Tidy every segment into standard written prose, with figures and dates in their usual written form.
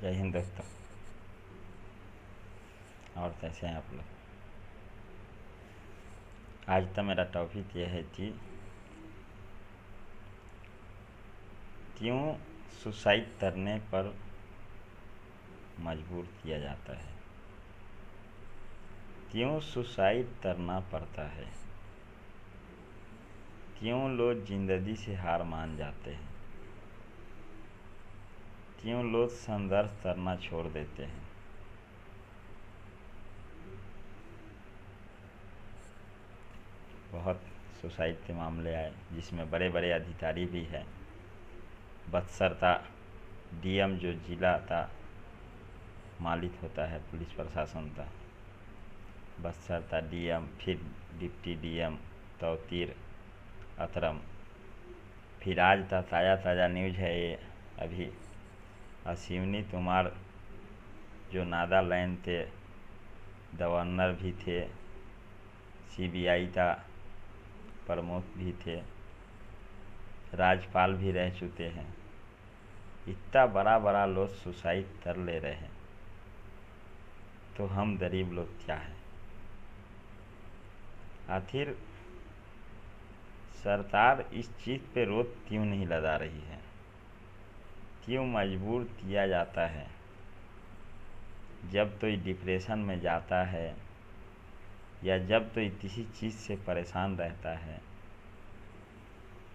जय हिंद दोस्तों। और कैसे हैं आप लोग? आज का मेरा टॉपिक ये है कि क्यों सुसाइड करने पर मजबूर किया जाता है, क्यों सुसाइड करना पड़ता है, क्यों लोग जिंदगी से हार मान जाते हैं, क्यों लोग संघर्ष करना छोड़ देते हैं। बहुत सुसाइड के मामले आए जिसमें बड़े बड़े अधिकारी भी हैं। बदसरता डीएम जो जिला का मालिक होता है पुलिस प्रशासन का, बदसरता डीएम, फिर डिप्टी डीएम तौतीर अतरम, फिर आज का ताज़ा ताज़ा न्यूज़ है ये अभी अश्विनी कुमार जो नागालैंड के गवर्नर भी थे, सीबीआई का प्रमुख भी थे, राज्यपाल भी रह चुके हैं। इतना बड़ा बड़ा लोग सुसाइड कर ले रहे हैं, तो हम गरीब लोग क्या हैं? आखिर सरकार इस चीज़ पे रोक क्यों नहीं लगा रही है? क्यों मजबूर किया जाता है? जब कोई डिप्रेशन में जाता है या जब कोई किसी चीज़ से परेशान रहता है,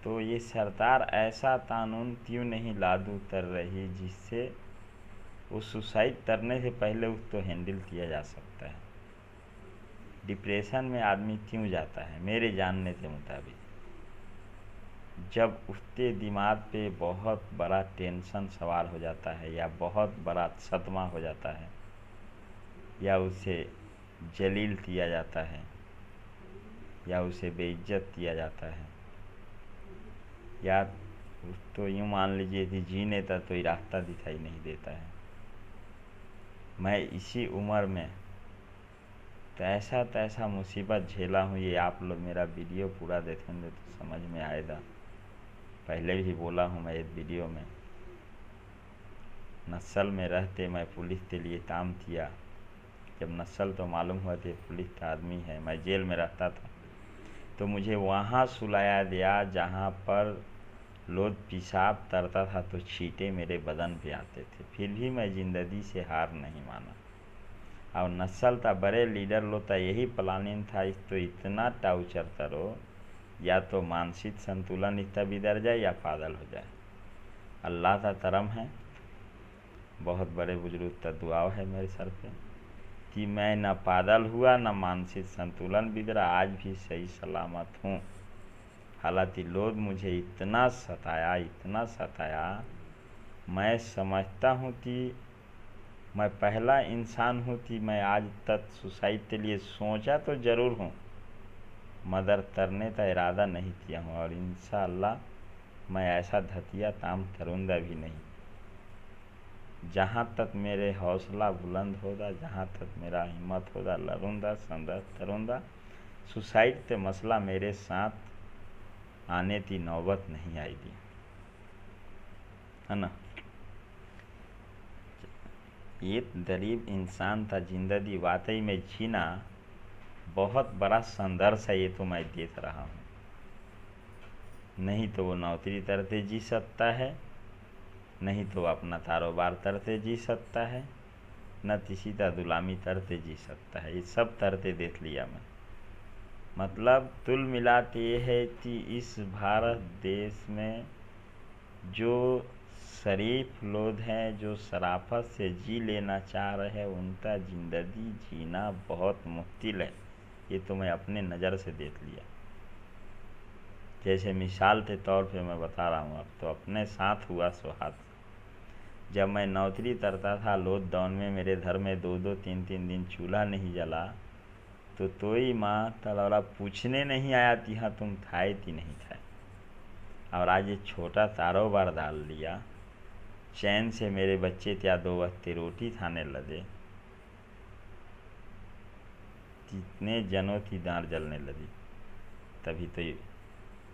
तो ये सरकार ऐसा कानून क्यों नहीं लागू कर रही जिससे वो सुसाइड करने से पहले उसको हैंडल किया जा सकता है? डिप्रेशन में आदमी क्यों जाता है? मेरे जानने के मुताबिक जब उसके दिमाग पे बहुत बड़ा टेंशन सवार हो जाता है या बहुत बड़ा सदमा हो जाता है या उसे जलील किया जाता है या उसे बेइज्जत किया जाता है या तो यूँ मान लीजिए कि जीने का कोई रास्ता दिखाई नहीं देता है। मैं इसी उम्र में तैसा तैसा मुसीबत झेला हूँ, ये आप लोग मेरा वीडियो पूरा देखेंगे तो समझ में आएगा। पहले भी बोला हूँ मैं एक वीडियो में, नस्ल में रहते मैं पुलिस के लिए काम किया। जब नस्ल तो मालूम हुआ कि पुलिस का आदमी है, मैं जेल में रहता था तो मुझे वहाँ सुलाया गया जहाँ पर लोग पेशाब करता था तो छींटे मेरे बदन पे आते थे, फिर भी मैं ज़िंदगी से हार नहीं माना। और नस्ल का बड़े लीडर लोग का यही प्लानिंग था, इसको इतना टाउचर करो या तो मानसिक संतुलन इसका बिगड़ जाए या पागल हो जाए। अल्लाह का करम है, बहुत बड़े बुजुर्ग का दुआव है मेरे सर पे कि मैं न पागल हुआ न मानसिक संतुलन बिगड़ा, आज भी सही सलामत हूँ। हालांकि लोग मुझे इतना सताया, मैं समझता हूँ कि मैं पहला इंसान हूँ कि मैं आज तक सुसाइड के लिए सोचा तो ज़रूर हूँ, मगर करने का इरादा नहीं किया हूँ और इंशाअल्लाह मैं ऐसा घटिया काम करूँगा भी नहीं। जहाँ तक मेरे हौसला बुलंद होगा, जहाँ तक मेरा हिम्मत होगा, लड़ूंगा, संघर्ष करूँगा। सुसाइड के मसला मेरे साथ आने की नौबत नहीं आएगी, है ना। एक गरीब इंसान का जिंदगी वाकई में जीना बहुत बड़ा संघर्ष है, ये तो मैं देख रहा हूँ। नहीं तो वो नौकरी करते जी सकता है, नहीं तो अपना कारोबार करते जी सकता है, न किसी का गुलामी करते जी सकता है। ये सब करते देख लिया मैं। मतलब कुल मिला के ये है कि इस भारत देश में जो शरीफ लोग हैं, जो शराफत से जी लेना चाह रहे हैं, उनका ज़िंदगी जीना बहुत मुश्किल है। ये तो मैं अपने नज़र से देख लिया। जैसे मिसाल के तौर पे मैं बता रहा हूँ, अब तो अपने साथ हुआ सुहाग। जब मैं नौकरी करता था लॉकडाउन में, मेरे घर में 2-2 3-3 दिन चूल्हा नहीं जला तो कोई माँ तलौरा पूछने नहीं आया कि हाँ तुम खाए कि नहीं खाए। और आज ये छोटा कारोबार डाल लिया, चैन से मेरे बच्चे क्या 2 वक्त की रोटी खाने लगे, कितने जनों की दांत जलने लगी। तभी तो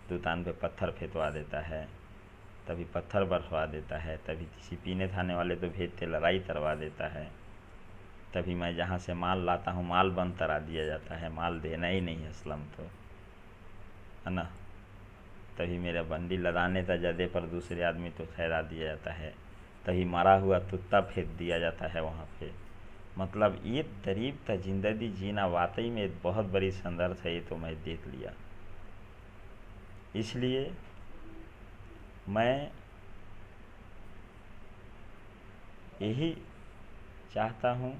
दुकान पे पत्थर फेंकवा देता है, तभी पत्थर बरसवा देता है, तभी किसी पीने खाने वाले तो भेजते लड़ाई करवा देता है, तभी मैं जहाँ से माल लाता हूँ माल बंद करा दिया जाता है, माल देना ही नहीं है असलम तो, है ना। तभी मेरा बंडी लदाने था जदे पर दूसरे आदमी तो ठहरा दिया जाता है, तभी मरा हुआ कुत्ता फेंक दिया जाता है वहाँ पे। मतलब ये गरीब था ज़िंदगी जीना वाकई में बहुत बड़ी संघर्ष है, ये तो मैं देख लिया। इसलिए मैं यही चाहता हूँ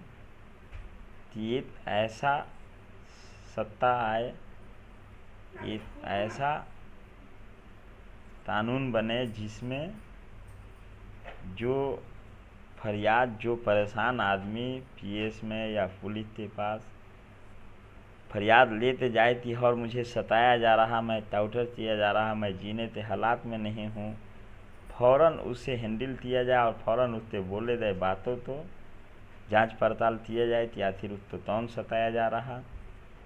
कि एक ऐसा सत्ता आए, एक ऐसा कानून बने जिसमें जो फरियाद, जो परेशान आदमी पीएस में या पुलिस के पास फरियाद लेते जाए कि और मुझे सताया जा रहा, मैं टॉर्चर किया जा रहा, मैं जीने के हालात में नहीं हूँ, फ़ौरन उसे हैंडल किया जाए और फ़ौरन उससे बोले जाए बातों तो जांच पड़ताल किया जाए कि आखिर उसको कौन सताया जा रहा,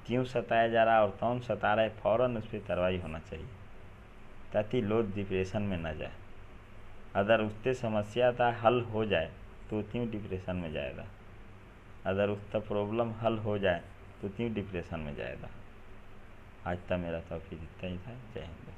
क्यों सताया जा रहा और कौन सता रहा है, फ़ौरन उस पर कार्रवाई होना चाहिए ताकि लोग डिप्रेशन में न जाए। अगर उससे समस्या का हल हो जाए तो क्यों डिप्रेशन में जाएगा, अगर उसका प्रॉब्लम हल हो जाए तो क्यों डिप्रेशन में जाएगा। आज तक मेरा टॉपिक इतना ही था। जय हिंद।